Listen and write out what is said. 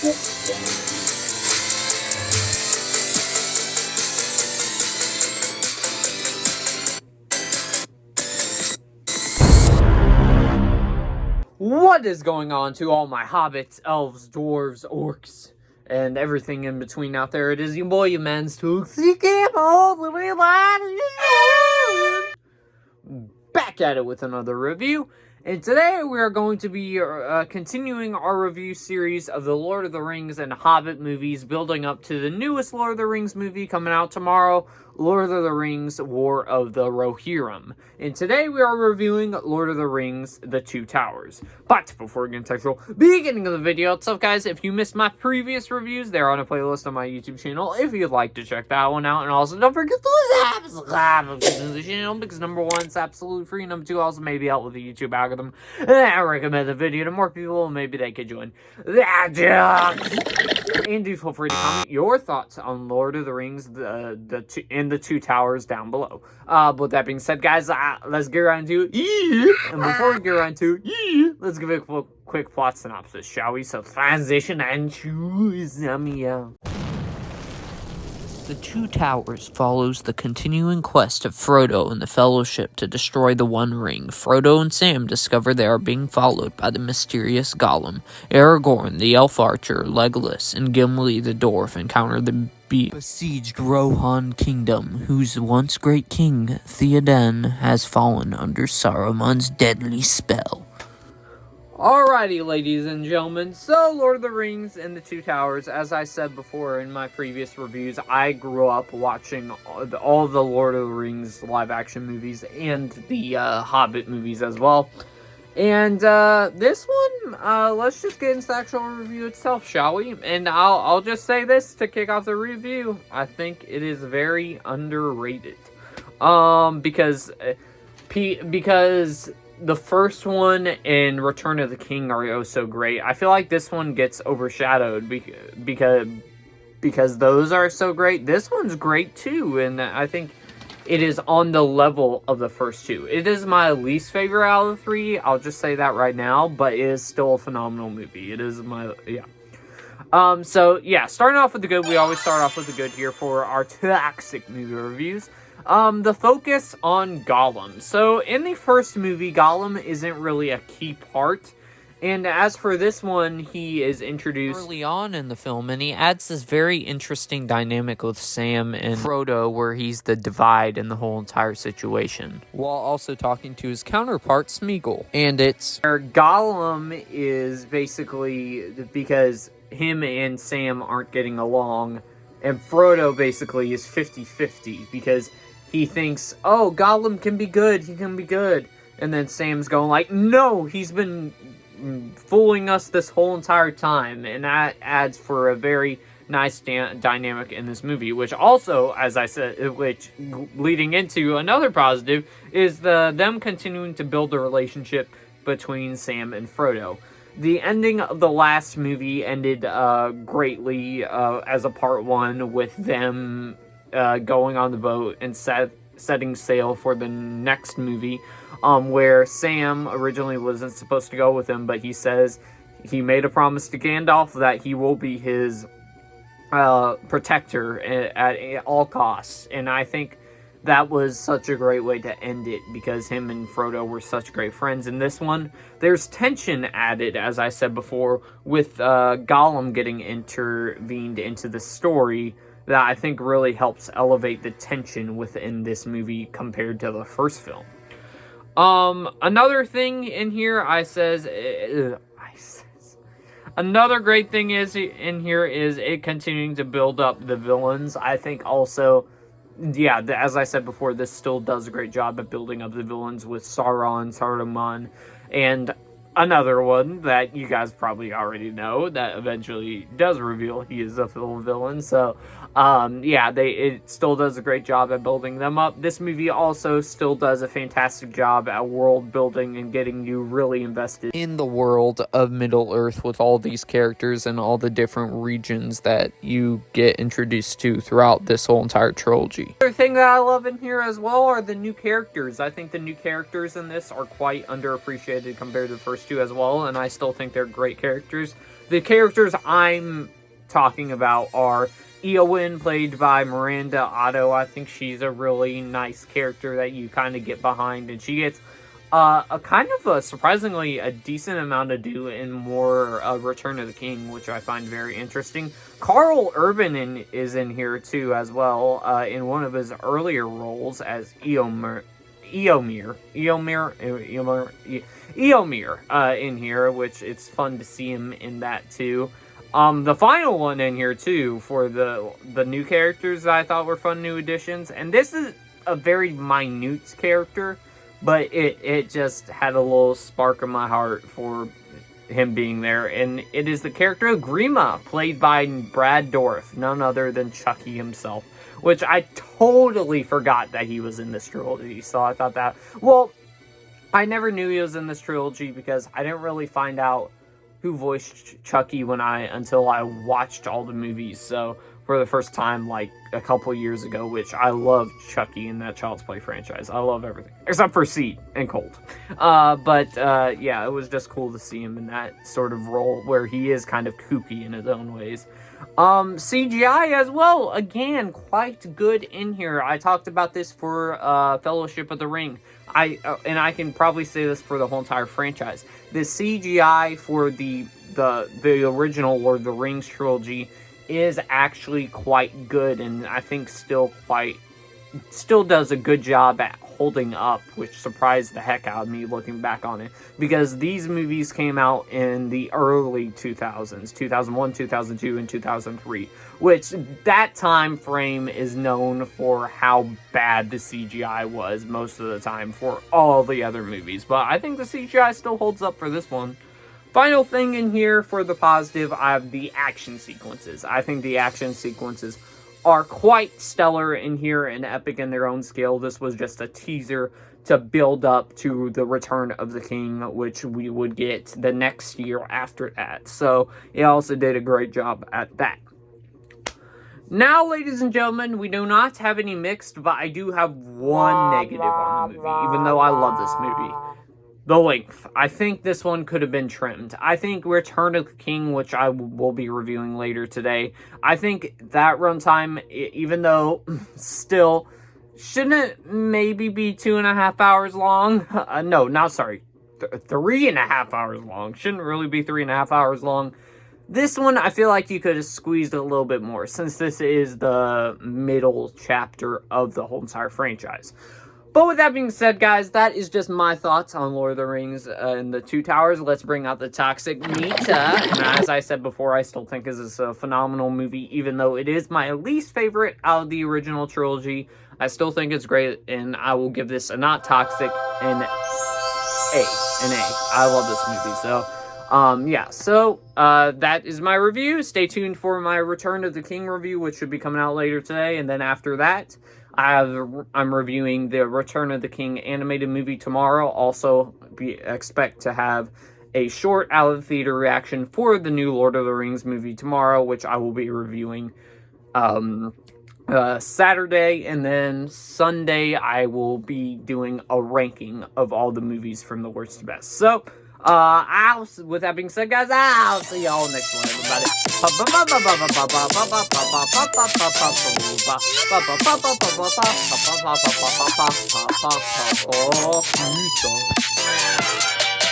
What is going on to all my hobbits, elves, dwarves, orcs, and everything in between out there? It is your boy, your man's Toxic all the way back at it with another review. And today we are going to be continuing our review series of the Lord of the Rings and Hobbit movies, building up to the newest Lord of the Rings movie coming out tomorrow, Lord of the Rings, War of the Rohirrim. And today we are reviewing Lord of the Rings, The Two Towers. But before we get into the actual beginning of the video itself, guys, if you missed my previous reviews, they're on a playlist on my YouTube channel if you'd like to check that one out. And also don't forget to subscribe to the channel because number one, it's absolutely free. Number two, also maybe help with the YouTube algorithm. And I recommend the video to more people, and maybe they could join that joke. And do feel free to comment your thoughts on Lord of the Rings, the Two Towers down below. But with that being said, guys, let's get right into it. And before we get right into it, let's give it a quick plot synopsis, shall we? So transition and choose. The Two Towers follows the continuing quest of Frodo and the Fellowship to destroy the One Ring. Frodo and Sam discover they are being followed by the mysterious Gollum. Aragorn, the elf archer, Legolas, and Gimli the dwarf encounter the besieged Rohan Kingdom, whose once great king, Theoden, has fallen under Saruman's deadly spell. Alrighty, ladies and gentlemen, so Lord of the Rings and the Two Towers, as I said before in my previous reviews, I grew up watching all the Lord of the Rings live-action movies and the Hobbit movies as well. And this one, let's just get into the actual review itself, shall we? And I'll just say this to kick off the review. I think it is very underrated. Because the first one and Return of the King are oh so great. I feel like this one gets overshadowed because those are so great. This one's great too, and I think it is on the level of the first two. It is my least favorite out of the three. I'll just say that right now, but it is still a phenomenal movie. It is So yeah, starting off with the good. We always start off with the good here for our toxic movie reviews. The focus on Gollum. So, in the first movie, Gollum isn't really a key part. And as for this one, he is introduced early on in the film, and he adds this very interesting dynamic with Sam and Frodo, where he's the divide in the whole entire situation, while also talking to his counterpart, Smeagol. And it's where Gollum is basically because him and Sam aren't getting along, and Frodo basically is 50-50 because he thinks, oh, Gollum can be good, he can be good. And then Sam's going like, no, he's been fooling us this whole entire time. And that adds for a very nice dynamic in this movie, which also, as I said, which leading into another positive, is them continuing to build a relationship between Sam and Frodo. The ending of the last movie ended greatly as a part one with them going on the boat and setting sail for the next movie, where Sam originally wasn't supposed to go with him, but he says he made a promise to Gandalf that he will be his protector at all costs. And I think that was such a great way to end it because him and Frodo were such great friends. In this one, there's tension added, as I said before, with Gollum getting intervened into the story, that I think really helps elevate the tension within this movie compared to the first film. Another thing in here another great thing is in here is it continuing to build up the villains. I think also, yeah, as I said before, this still does a great job at building up the villains with Sauron, Saruman, and another one that you guys probably already know that eventually does reveal he is a full villain. So, yeah, it still does a great job at building them up. This movie also still does a fantastic job at world building and getting you really invested in the world of Middle-earth with all these characters and all the different regions that you get introduced to throughout this whole entire trilogy. Another thing that I love in here as well are the new characters. I think the new characters in this are quite underappreciated compared to the first two as well, and I still think they're great characters. The characters I'm talking about are Eowyn, played by Miranda Otto. I think she's a really nice character that you kind of get behind, and she gets a kind of a surprisingly a decent amount to do in more Return of the King, which I find very interesting. Karl Urban is in here too as well, in one of his earlier roles as Eomer in here, which it's fun to see him in that too. The final one in here too for the new characters that I thought were fun new additions, and this is a very minute character, but it just had a little spark in my heart for him being there, and it is the character of Grima, played by Brad Dourif, none other than Chucky himself, which I totally forgot that he was in this trilogy, so I thought that, well, I never knew he was in this trilogy because I didn't really find out who voiced Chucky until I watched all the movies, so for the first time like a couple years ago, which I love Chucky in that Child's Play franchise. I love everything except for Seed and Cold. Yeah, it was just cool to see him in that sort of role where he is kind of kooky in his own ways. CGI as well, again, quite good in here. I talked about this for Fellowship of the Ring. And I can probably say this for the whole entire franchise. The CGI for the original Lord of the Rings trilogy is actually quite good, and I think still does a good job at holding up, which surprised the heck out of me looking back on it, because these movies came out in the early 2000s, 2001, 2002, and 2003, which that time frame is known for how bad the CGI was most of the time for all the other movies, but I think the CGI still holds up for this one. Final thing in here for the positive, I have the action sequences. I think the action sequences are quite stellar in here and epic in their own scale. This was just a teaser to build up to the Return of the King, which we would get the next year after that. So it also did a great job at that. Now, ladies and gentlemen, we do not have any mixed, but I do have one negative on the movie, even though I love this movie. The length. I think this one could have been trimmed. I think Return of the King, which I will be reviewing later today, I think that runtime, even though still, shouldn't it maybe be 2.5 hours long? No, not sorry. 3.5 hours long. Shouldn't really be 3.5 hours long. This one, I feel like you could have squeezed a little bit more, since this is the middle chapter of the whole entire franchise. But with that being said, guys, that is just my thoughts on Lord of the Rings and the Two Towers. Let's bring out the toxic meat. And as I said before, I still think this is a phenomenal movie, even though it is my least favorite out of the original trilogy. I still think it's great, and I will give this a not toxic an A. I love this movie, so yeah, so that is my review. Stay tuned for my Return of the King review, which should be coming out later today, and then after that, I'm reviewing the Return of the King animated movie tomorrow. Also, expect to have a short out of the theater reaction for the new Lord of the Rings movie tomorrow, which I will be reviewing Saturday, and then Sunday I will be doing a ranking of all the movies from the worst to best. So, with that being said, guys, I'll see y'all next one, everybody. Peace.